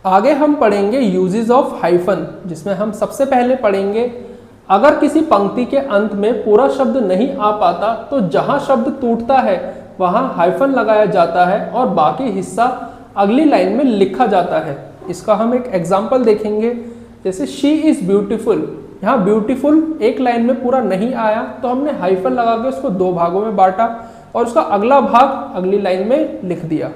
आगे हम पढ़ेंगे यूजेस ऑफ हाइफन, जिसमें हम सबसे पहले पढ़ेंगे अगर किसी पंक्ति के अंत में पूरा शब्द नहीं आ पाता तो जहां शब्द टूटता है वहां हाइफन लगाया जाता है और बाकी हिस्सा अगली लाइन में लिखा जाता है। इसका हम एक एग्जाम्पल देखेंगे, जैसे शी इज ब्यूटीफुल। यहाँ ब्यूटीफुल एक लाइन में पूरा नहीं आया तो हमने हाइफन लगा के उसको दो भागों में बांटा और उसका अगला भाग अगली लाइन में लिख दिया।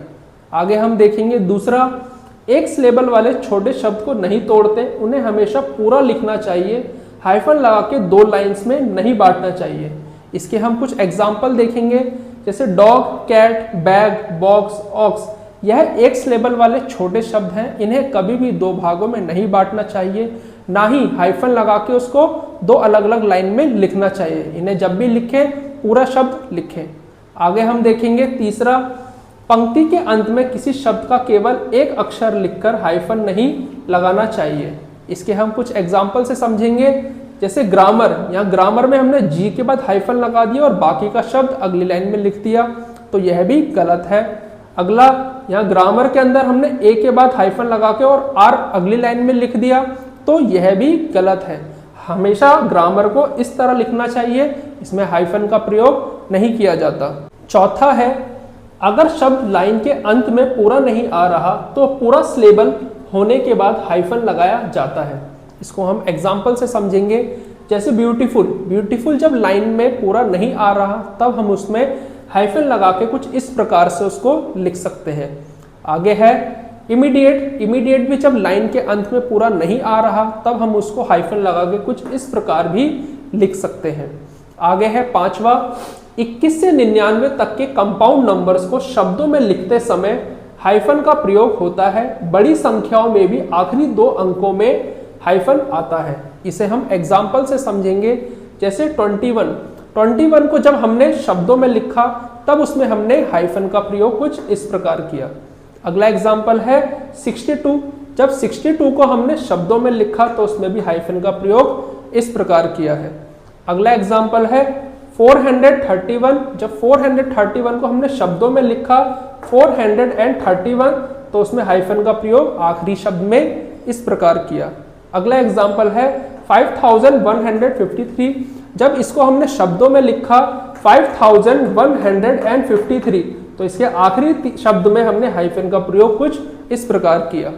आगे हम देखेंगे दूसरा, एक सिलेबल वाले छोटे शब्द को नहीं तोड़ते, उन्हें हमेशा पूरा लिखना चाहिए, हाइफन लगा के दो लाइंस में नहीं बांटना चाहिए। इसके हम कुछ एग्जाम्पल देखेंगे, जैसे dog, cat, bag, box, ox. यह एक सिलेबल वाले छोटे शब्द हैं, इन्हें कभी भी दो भागों में नहीं बांटना चाहिए, ना ही हाइफन लगा के उसको दो अलग अलग लाइन में लिखना चाहिए। इन्हें जब भी लिखें पूरा शब्द लिखें। आगे हम देखेंगे तीसरा, पंक्ति के अंत में किसी शब्द का केवल एक अक्षर लिखकर हाइफन नहीं लगाना चाहिए। इसके हम कुछ एग्जाम्पल से समझेंगे, जैसे ग्रामर। यहाँ ग्रामर में हमने जी के बाद हाइफन लगा दिया और बाकी का शब्द अगली लाइन में लिख दिया, तो यह भी गलत है। अगला, यहाँ ग्रामर के अंदर हमने ए के बाद हाइफन लगा के और आर अगली लाइन में लिख दिया, तो यह भी गलत है। हमेशा ग्रामर को इस तरह लिखना चाहिए, इसमें हाइफन का प्रयोग नहीं किया जाता। चौथा है, अगर शब्द लाइन के अंत में पूरा नहीं आ रहा तो पूरा सिलेबल होने के बाद हाइफन लगाया जाता है। इसको हम एग्जाम्पल से समझेंगे, जैसे ब्यूटीफुल। ब्यूटीफुल जब लाइन में पूरा नहीं आ रहा तब हम उसमें हाइफन लगा के कुछ इस प्रकार से उसको लिख सकते हैं। आगे है इमीडिएट। इमीडिएट भी जब लाइन के अंत में पूरा नहीं आ रहा तब हम उसको हाइफन लगा के कुछ इस प्रकार भी लिख सकते हैं। आगे है पांचवा, 21 से 99 तक के कंपाउंड नंबर्स को शब्दों में लिखते समय हाइफन का प्रयोग होता है। बड़ी संख्याओं में भी आखिरी दो अंकों में हाइफन आता है। इसे हम एग्जाम्पल से समझेंगे, जैसे 21 को जब हमने शब्दों में लिखा तब उसमें हमने हाइफन का प्रयोग कुछ इस प्रकार किया। अगला एग्जाम्पल है 62। जब 62 को हमने शब्दों में लिखा तो उसमें भी हाइफन का प्रयोग इस प्रकार किया है। अगला एग्जाम्पल है 431। जब 431 को हमने शब्दों में लिखा 431 तो उसमें हाइफन का प्रयोग आखिरी शब्द में इस प्रकार किया। अगला एग्जाम्पल है 5153। जब इसको हमने शब्दों में लिखा 5153 तो इसके आखिरी शब्द में हमने हाइफन का प्रयोग कुछ इस प्रकार किया।